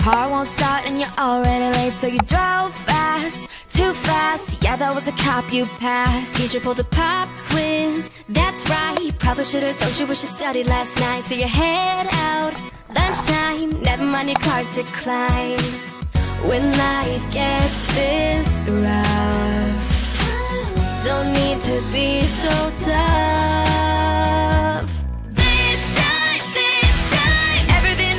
car won't start and you're already late, so you drove fast, too fast. Yeah, that was a cop you passed. Teacher pulled a pop quiz, that's right. Probably should've told you we should study last night. So you head out, lunchtime. Never mind your car's decline. When life gets this rough, don't need to be so tough. This time, everything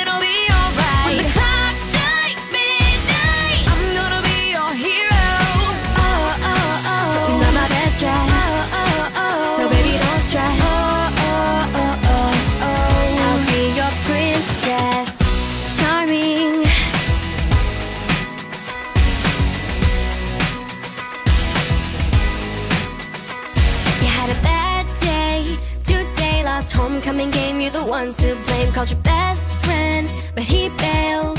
will be alright. When the clock strikes midnight, I'm gonna be your hero. Oh, oh, oh, you're my best dress. Oh, oh, oh, so baby don't stress. Oh, oh, oh, oh, oh, I'll be your princess, charming. Homecoming game, you're the one to blame. Called your best friend, but he bailed.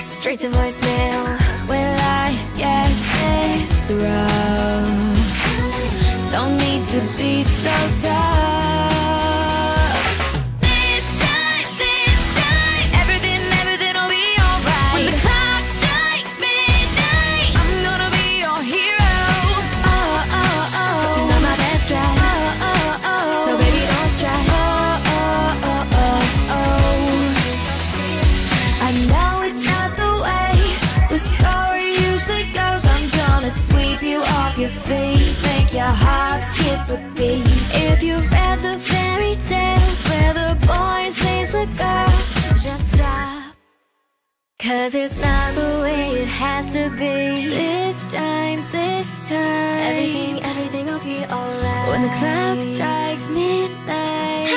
Straight to voicemail. When life gets this rough, don't need to be so tough. This time, everything will be alright. When the clock strikes midnight, I'm gonna be your hero. Oh, oh, oh, you're my best dress. Oh, oh, oh, so baby don't stress. Oh, oh, oh, oh, oh. I know it's not the way the story usually goes. I'm gonna sweep you off your feet, make your heart skip a beat. If you've read the fairy tales where the boy saves the girl, just stop, 'cause it's not the way it has to be. This time, everything will be alright. When the clock strikes midnight,